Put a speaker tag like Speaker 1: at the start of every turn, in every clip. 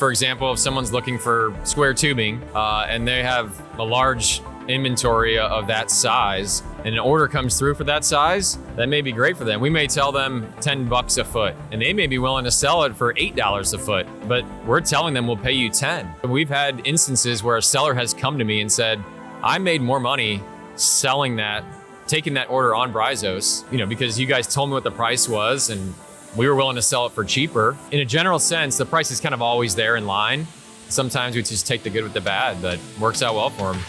Speaker 1: for example, if someone's looking for square tubing and they have a large inventory of that size and an order comes through for that size, that may be great for them. We may tell them $10 a foot and they may be willing to sell it for $8 a foot, but we're telling them we'll pay you 10. We've had instances where a seller has come to me and said, I made more money selling that, taking that order on Bryzos, because you guys told me what the price was and we were willing to sell it for cheaper. In a general sense, the price is kind of always there in line. Sometimes we just take the good with the bad, but works out well for them.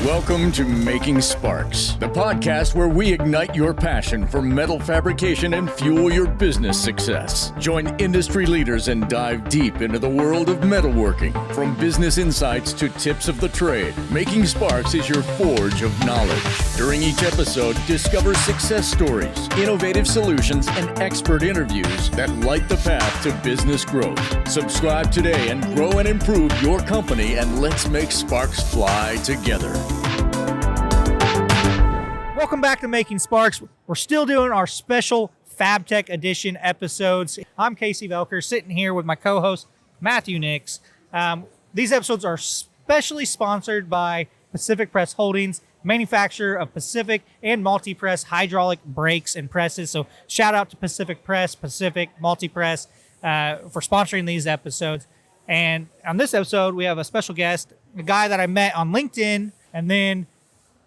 Speaker 2: Welcome to Making Sparks, the podcast where we ignite your passion for metal fabrication and fuel your business success. Join industry leaders and dive deep into the world of metalworking. From business insights to tips of the trade, Making Sparks is your forge of knowledge. During each episode, discover success stories, innovative solutions, and expert interviews that light the path to business growth. Subscribe today and grow and improve your company, and let's make sparks fly together.
Speaker 3: Welcome back to Making Sparks. We're still doing our special FabTech edition episodes. I'm Casey Velker, sitting here with my co-host, Matthew Nix. These episodes are specially sponsored by Pacific Press Holdings, manufacturer of Pacific and multi-press hydraulic brakes and presses. So shout out to Pacific Press, Pacific Multi-Press for sponsoring these episodes. And on this episode, we have a special guest, a guy that I met on LinkedIn, and then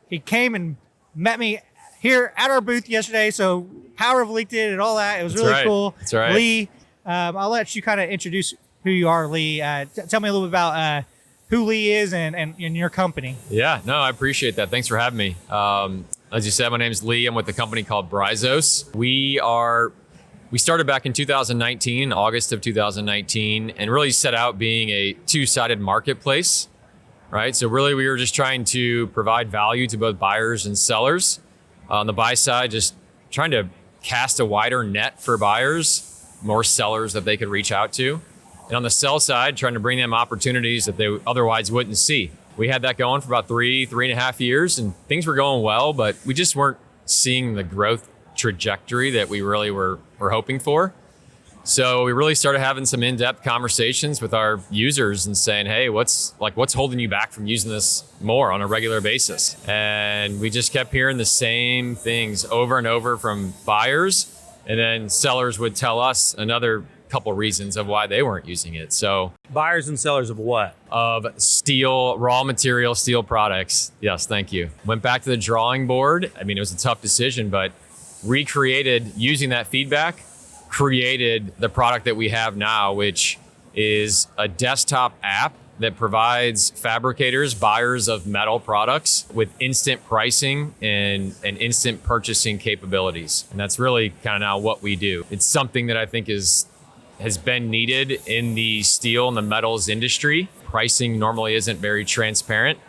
Speaker 3: he came and met me here at our booth yesterday. So power of LinkedIn and all that. It was really cool.
Speaker 1: That's right.
Speaker 3: Lee, I'll let you kind of introduce who you are, Lee. Tell me a little bit about who Lee is and your company.
Speaker 1: Yeah, no, I appreciate that. Thanks for having me. As you said, my name is Lee. I'm with a company called Bryzos. We started back in 2019, August of 2019, and really set out being a two-sided marketplace. Right. So really, we were just trying to provide value to both buyers and sellers. On the buy side, just trying to cast a wider net for buyers, more sellers that they could reach out to. And on the sell side, trying to bring them opportunities that they otherwise wouldn't see. We had that going for about 3.5 years, and things were going well, but we just weren't seeing the growth trajectory that we really were hoping for. So we really started having some in-depth conversations with our users and saying, hey, what's holding you back from using this more on a regular basis? And we just kept hearing the same things over and over from buyers. And then sellers would tell us another couple reasons of why they weren't using it. So
Speaker 4: buyers and sellers of what?
Speaker 1: Of steel, raw material, steel products. Yes, thank you. Went back to the drawing board. I mean, it was a tough decision, but recreated using that feedback, created the product that we have now, which is a desktop app that provides fabricators, buyers of metal products, with instant pricing and instant purchasing capabilities. And that's really kind of now what we do. It's something that I think has been needed in the steel and the metals industry. Pricing normally isn't very transparent.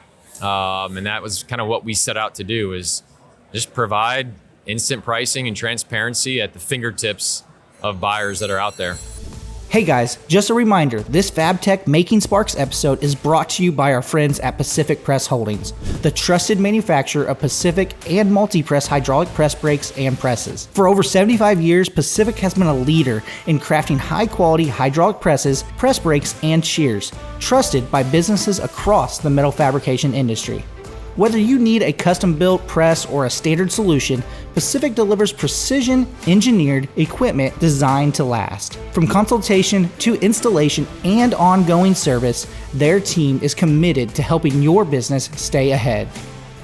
Speaker 1: And that was kind of what we set out to do, is just provide instant pricing and transparency at the fingertips of buyers that are out there.
Speaker 5: Hey guys, just a reminder, this FabTech Making Sparks episode is brought to you by our friends at Pacific Press Holdings, the trusted manufacturer of Pacific and multi-press hydraulic press brakes and presses. For over 75 years, Pacific has been a leader in crafting high-quality hydraulic presses, press brakes, and shears, trusted by businesses across the metal fabrication industry. Whether you need a custom-built press or a standard solution, Pacific delivers precision-engineered equipment designed to last. From consultation to installation and ongoing service, their team is committed to helping your business stay ahead.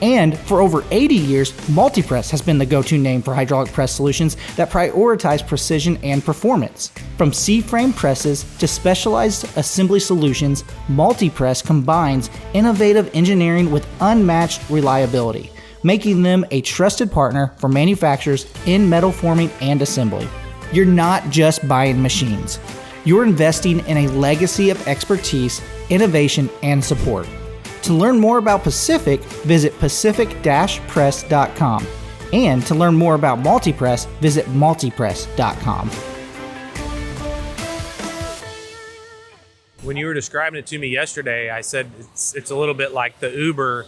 Speaker 5: And for over 80 years, Multipress has been the go-to name for hydraulic press solutions that prioritize precision and performance. From C-frame presses to specialized assembly solutions, Multipress combines innovative engineering with unmatched reliability, making them a trusted partner for manufacturers in metal forming and assembly. You're not just buying machines. You're investing in a legacy of expertise, innovation, and support. To learn more about Pacific, visit pacific-press.com. And to learn more about Multipress, visit multipress.com.
Speaker 4: When you were describing it to me yesterday, I said it's a little bit like the Uber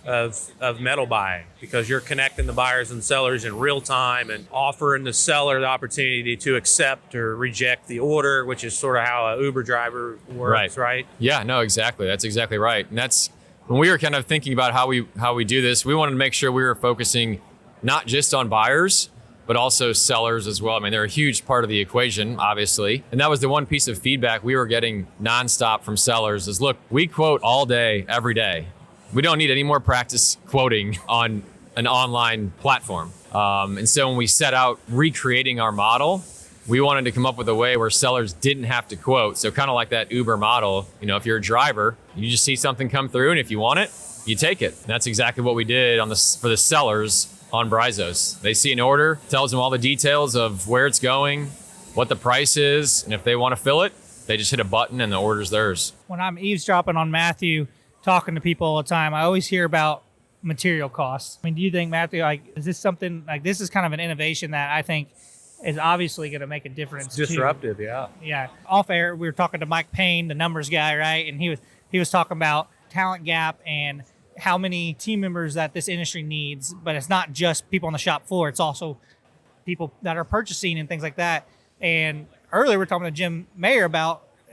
Speaker 4: of metal buying, because you're connecting the buyers and sellers in real time and offering the seller the opportunity to accept or reject the order, which is sort of how an Uber driver works, right?
Speaker 1: Yeah, no, exactly. That's exactly right. And that's when we were kind of thinking about how we do this, we wanted to make sure we were focusing not just on buyers, but also sellers as well. I mean, they're a huge part of the equation, obviously. And that was the one piece of feedback we were getting nonstop from sellers is, look, we quote all day, every day. We don't need any more practice quoting on an online platform. And so when we set out recreating our model, we wanted to come up with a way where sellers didn't have to quote. So kind of like that Uber model, you know, if you're a driver, you just see something come through, and if you want it, you take it. And that's exactly what we did for the sellers on Bryzos. They see an order, tells them all the details of where it's going, what the price is, and if they want to fill it, they just hit a button and the order's theirs.
Speaker 3: When I'm eavesdropping on Matthew, talking to people all the time, I always hear about material costs. I mean, do you think, Matthew, like, is this something, like, this is kind of an innovation that I think is obviously going to make a difference?
Speaker 4: It's disruptive, yeah.
Speaker 3: Yeah. Off air, we were talking to Mike Payne, the numbers guy, right? And he was talking about talent gap and how many team members that this industry needs, but it's not just people on the shop floor. It's also people that are purchasing and things like that. And earlier we were talking to Jim Mayer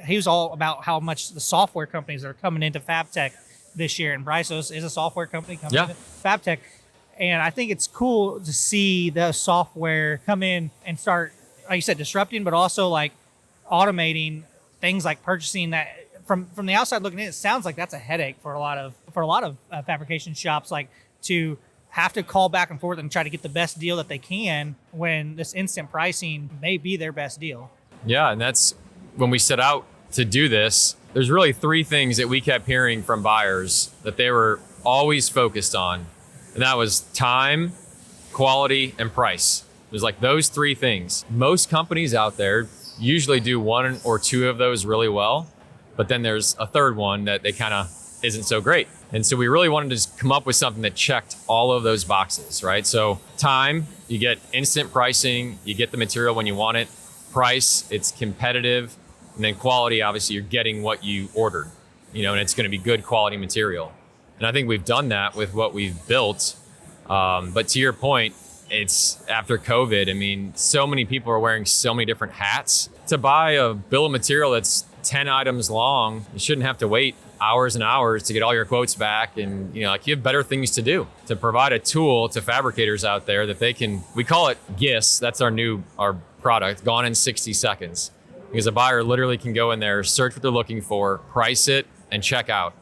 Speaker 3: he was all about how much the software companies are coming into FabTech this year. And Bryzos is a software company coming into FabTech. And I think it's cool to see the software come in and start, like you said, disrupting, but also like automating things like purchasing that. From the outside looking in, it sounds like that's a headache for a lot of fabrication shops, like to have to call back and forth and try to get the best deal that they can when this instant pricing may be their best deal.
Speaker 1: Yeah, and that's when we set out to do this. There's really three things that we kept hearing from buyers that they were always focused on, and that was time, quality, and price. It was like those three things. Most companies out there usually do one or two of those really well, but then there's a third one that they kind of isn't so great. And so we really wanted to come up with something that checked all of those boxes, right? So time, you get instant pricing, you get the material when you want it. Price, it's competitive. And then quality, obviously you're getting what you ordered, you know, and it's going to be good quality material. And I think we've done that with what we've built. But to your point, it's after COVID. I mean, so many people are wearing so many different hats. To buy a bill of material that's 10 items long, you shouldn't have to wait hours and hours to get all your quotes back. And, you know, like, you have better things to do. To provide a tool to fabricators out there that they can, we call it GIS. That's our product, gone in 60 seconds. Because a buyer literally can go in there, search what they're looking for, price it, and check out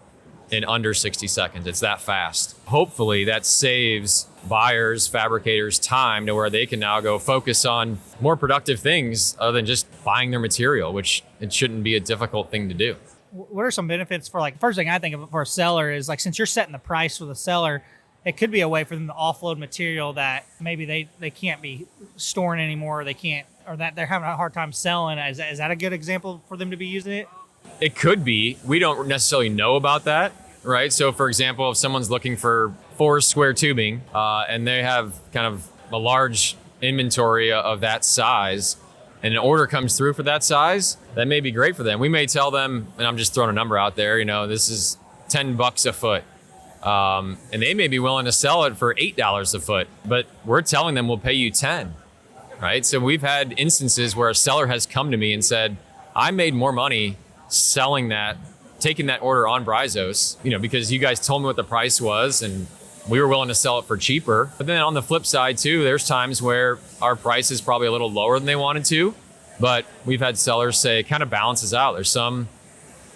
Speaker 1: in under 60 seconds. It's that fast. Hopefully that saves buyers, fabricators time to where they can now go focus on more productive things other than just buying their material, which it shouldn't be a difficult thing to do.
Speaker 3: What are some benefits for, like, first thing I think of for a seller is, like, since you're setting the price for the seller, it could be a way for them to offload material that maybe they can't be storing anymore, or they can't, or that they're having a hard time selling. Is that a good example for them to be using it?
Speaker 1: It could be. We don't necessarily know about that, right? So for example, if someone's looking for 4 square tubing and they have kind of a large inventory of that size, and an order comes through for that size, that may be great for them. We may tell them, and I'm just throwing a number out there, you know, this is $10 a foot. And they may be willing to sell it for $8 a foot, but we're telling them we'll pay you 10, right? So we've had instances where a seller has come to me and said, I made more money selling that, taking that order on Bryzos, you know, because you guys told me what the price was and we were willing to sell it for cheaper. But then on the flip side too, there's times where our price is probably a little lower than they wanted to, but we've had sellers say it kind of balances out. There's some,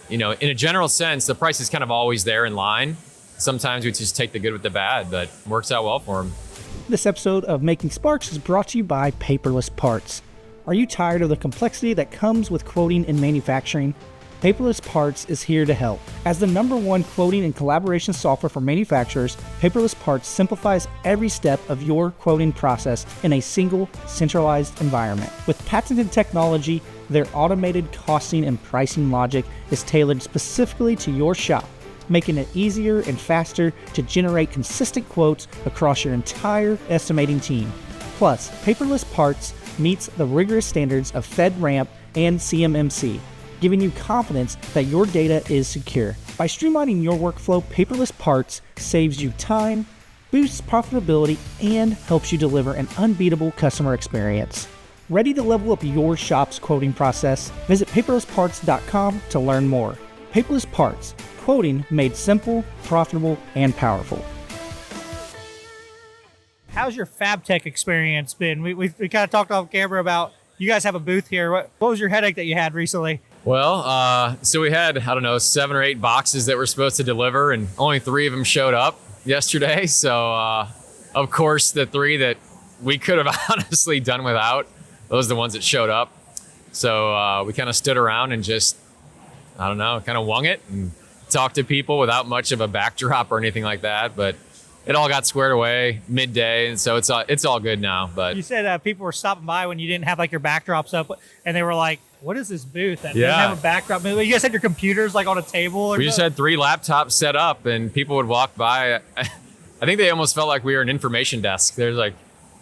Speaker 1: you know, in a general sense, the price is kind of always there in line. Sometimes we just take the good with the bad, but it works out well for them.
Speaker 5: This episode of Making Sparks is brought to you by Paperless Parts. Are you tired of the complexity that comes with quoting and manufacturing? Paperless Parts is here to help. As the #1 quoting and collaboration software for manufacturers, Paperless Parts simplifies every step of your quoting process in a single, centralized environment. With patented technology, their automated costing and pricing logic is tailored specifically to your shop, making it easier and faster to generate consistent quotes across your entire estimating team. Plus, Paperless Parts meets the rigorous standards of FedRAMP and CMMC, giving you confidence that your data is secure. By streamlining your workflow, paperless parts saves you time, boosts profitability, and helps you deliver an unbeatable customer experience. Ready to level up your shop's quoting process? Visit paperlessparts.com to learn more. Paperless Parts, quoting made simple, profitable, and powerful.
Speaker 3: How's your FabTech experience been? We kind of talked off camera about you guys have a booth here. What was your headache that you had recently?
Speaker 1: Well, so we had, 7 or 8 boxes that we're supposed to deliver, and only 3 of them showed up yesterday. So, of course, the 3 that we could have honestly done without, those are the ones that showed up. So we kind of stood around and just, kind of wung it and talked to people without much of a backdrop or anything like that. But it all got squared away midday, and so it's all good now. But
Speaker 3: you said people were stopping by when you didn't have like your backdrops up, and they were like, "What is this booth that doesn't have a backdrop?" You guys had your computers like on a table.
Speaker 1: We just had 3 laptops set up, and people would walk by. I think they almost felt like we were an information desk. They're like,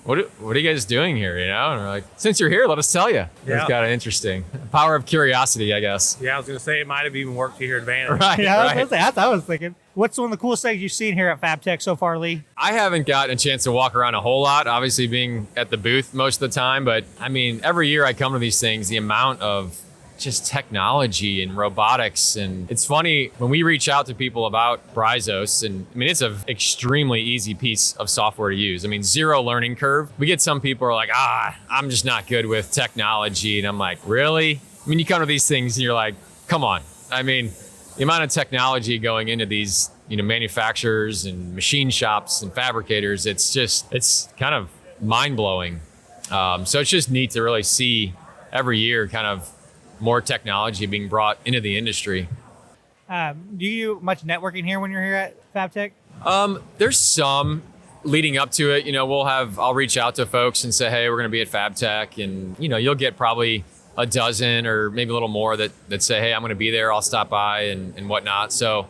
Speaker 1: what are you guys doing here? And we're like, since you're here, let us tell you.
Speaker 4: Yeah.
Speaker 1: It's kind of interesting. Power of curiosity, I guess.
Speaker 4: Yeah, I was going to say it might have even worked to your advantage.
Speaker 1: Right.
Speaker 3: Yeah,
Speaker 1: right.
Speaker 3: that's what I was thinking. What's one of the coolest things you've seen here at FabTech so far, Lee?
Speaker 1: I haven't gotten a chance to walk around a whole lot, obviously being at the booth most of the time. But every year I come to these things, the amount of just technology and robotics. And it's funny when we reach out to people about Bryzos, and it's an extremely easy piece of software to use. 0 learning curve. We get some people who are like, I'm just not good with technology. And I'm like, really? You come to these things and you're like, come on. The amount of technology going into these, manufacturers and machine shops and fabricators, it's kind of mind blowing. So it's just neat to really see every year kind of more technology being brought into the industry.
Speaker 3: Do you do much networking here when you're here at FabTech?
Speaker 1: There's some leading up to it. I'll reach out to folks and say, hey, we're going to be at FabTech, and you'll get probably a dozen or maybe a little more that say, hey, I'm going to be there. I'll stop by and whatnot. So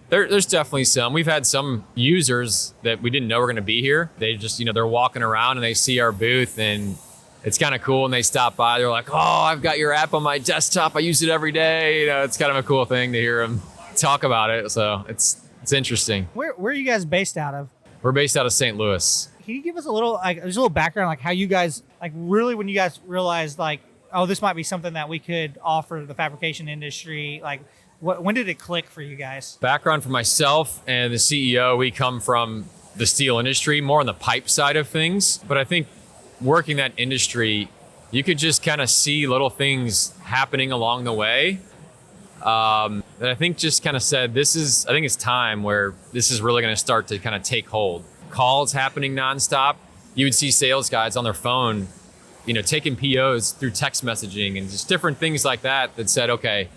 Speaker 1: there's definitely some. We've had some users that we didn't know were going to be here. They just, they're walking around and they see our booth, and it's kind of cool. And they stop by. They're like, oh, I've got your app on my desktop. I use it every day. It's kind of a cool thing to hear them talk about it. So it's interesting.
Speaker 3: Where are you guys based out of?
Speaker 1: We're based out of St. Louis.
Speaker 3: Can you give us a little background, how you guys, really when you guys realized oh, this might be something that we could offer the fabrication industry? When did it click for you guys?
Speaker 1: Background for myself and the CEO, we come from the steel industry, more on the pipe side of things. But I think working that industry, you could just kind of see little things happening along the way. That I think just kind of said, I think it's time where this is really going to start to kind of take hold. Calls happening nonstop. You would see sales guys on their phone, taking POs through text messaging and just different things like that said, okay,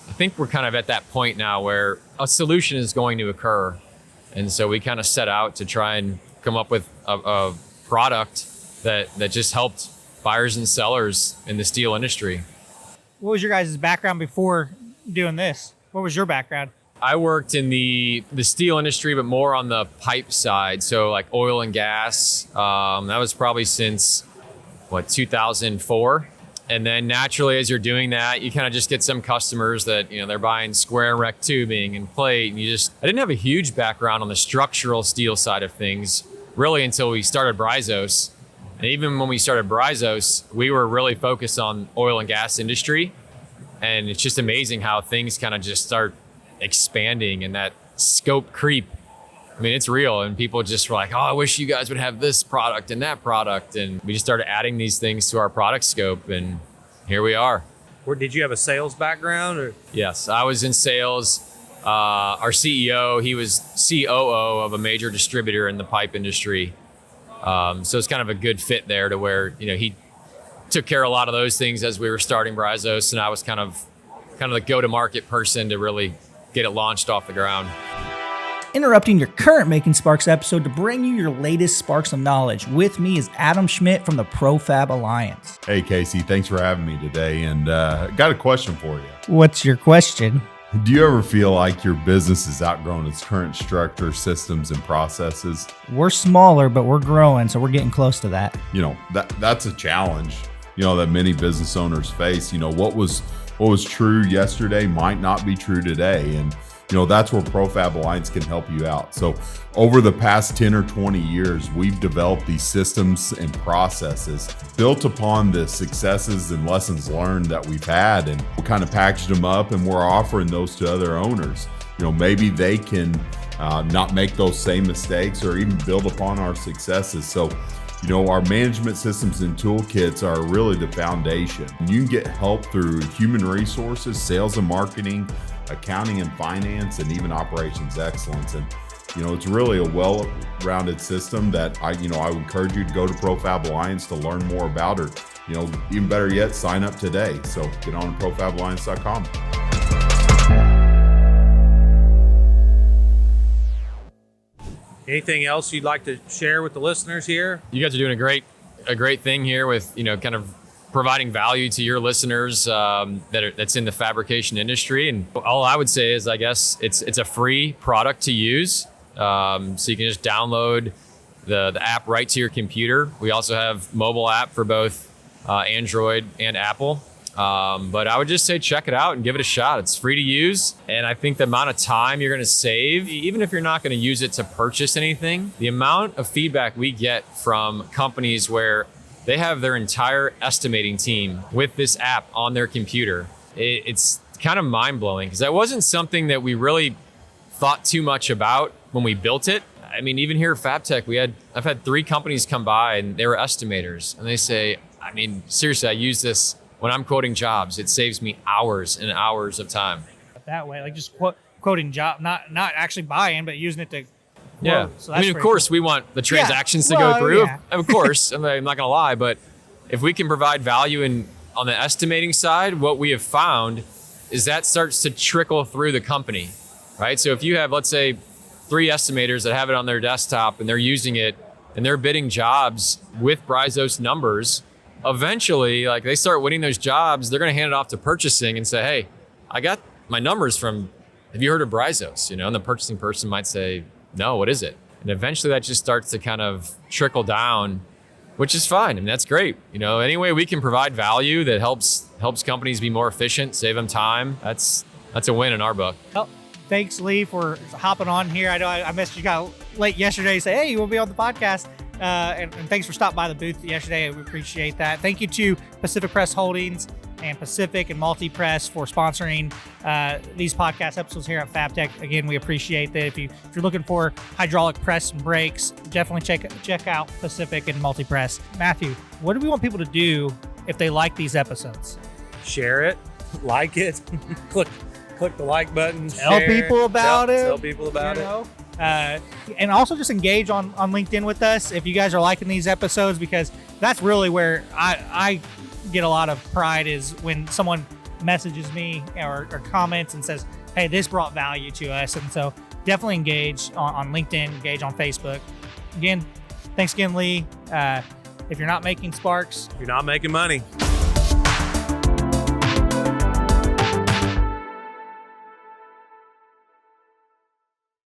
Speaker 1: I think we're kind of at that point now where a solution is going to occur. And so we kind of set out to try and come up with a product that just helped buyers and sellers in the steel industry.
Speaker 3: What was your guys' background before doing this? What was your background?
Speaker 1: I worked in the steel industry, but more on the pipe side. So like oil and gas. That was probably since 2004. And then naturally, as you're doing that, you kind of just get some customers that, they're buying square and rec tubing and plate. And I didn't have a huge background on the structural steel side of things really until we started Bryzos. And even when we started Bryzos, we were really focused on oil and gas industry. And it's just amazing how things kind of just start expanding and that scope creep. It's real, and people just were like, oh, I wish you guys would have this product and that product. And we just started adding these things to our product scope, and here we are.
Speaker 4: Did you have a sales background? Or?
Speaker 1: Yes, I was in sales. Our CEO, he was COO of a major distributor in the pipe industry. So it's kind of a good fit there to where, he took care of a lot of those things as we were starting Bryzos, and I was kind of the go-to-market person to really get it launched off the ground.
Speaker 5: Interrupting your current Making Sparks episode to bring you your latest sparks of knowledge. With me is Adam Schmidt from the ProFab Alliance.
Speaker 6: Hey, Casey, thanks for having me today. And got a question for you.
Speaker 3: What's your question?
Speaker 6: Do you ever feel like your business has outgrown its current structure, systems, and processes?
Speaker 5: We're smaller, but we're growing, so we're getting close to that.
Speaker 6: That's a challenge, that many business owners face. What was what was true yesterday might not be true today. And that's where ProFab Alliance can help you out. So over the past 10 or 20 years, we've developed these systems and processes built upon the successes and lessons learned that we've had. And we kind of packaged them up and we're offering those to other owners. Maybe they can not make those same mistakes or even build upon our successes. So our management systems and toolkits are really the foundation. You can get help through human resources, sales and marketing, accounting and finance, and even operations excellence. And it's really a well-rounded system that I would encourage you to go to ProFab Alliance to learn more about, or even better yet, sign up today. So get on to profaballiance.com.
Speaker 4: Anything else you'd like to share with the listeners here?
Speaker 1: You guys are doing a great thing here with kind of providing value to your listeners that's in the fabrication industry. And all I would say is, I guess it's a free product to use. So you can just download the app right to your computer. We also have mobile app for both Android and Apple. But I would just say check it out and give it a shot. It's free to use. And I think the amount of time you're going to save, even if you're not going to use it to purchase anything, the amount of feedback we get from companies where they have their entire estimating team with this app on their computer, it's kind of mind-blowing, because that wasn't something that we really thought too much about when we built it. I mean, even here at FabTech, I've had 3 companies come by and they were estimators, and they say, I mean, seriously, I use this when I'm quoting jobs. It saves me hours and hours of time.
Speaker 3: That way, like just quoting job, not actually buying, but using it to quote.
Speaker 1: Yeah.
Speaker 3: So
Speaker 1: I mean, of course, we want the transactions to go through.
Speaker 3: Yeah.
Speaker 1: Of course, I'm not going to lie, but if we can provide value on the estimating side, what we have found is that starts to trickle through the company, right? So if you have, let's say, 3 estimators that have it on their desktop and they're using it and they're bidding jobs with Bryzos numbers, eventually, like, they start winning those jobs, they're going to hand it off to purchasing and say, hey, I got my numbers from, have you heard of Bryzos? And the purchasing person might say, no, what is it? And eventually that just starts to kind of trickle down, which is fine. I mean, that's great. Any way we can provide value that helps companies be more efficient, save them time, that's a win in our book.
Speaker 3: Well, thanks, Lee, for hopping on here. I know I messaged you guys late yesterday to say, hey, you will be on the podcast. And thanks for stopping by the booth yesterday. We appreciate that. Thank you to Pacific Press Holdings and Pacific and Multi Press for sponsoring these podcast episodes here at FabTech. Again, we appreciate that. If you're looking for hydraulic press and brakes, definitely check out Pacific and Multi Press. Matthew, what do we want people to do if they like these episodes?
Speaker 4: Share it, like it, click the like button.
Speaker 3: Tell people about it.
Speaker 4: Tell people about it.
Speaker 3: And also just engage on LinkedIn with us if you guys are liking these episodes, because that's really where I get a lot of pride, is when someone messages me or comments and says, hey, this brought value to us. And so definitely engage on LinkedIn, engage on Facebook. Again, thanks again, Lee. If you're not making sparks,
Speaker 4: you're not making money.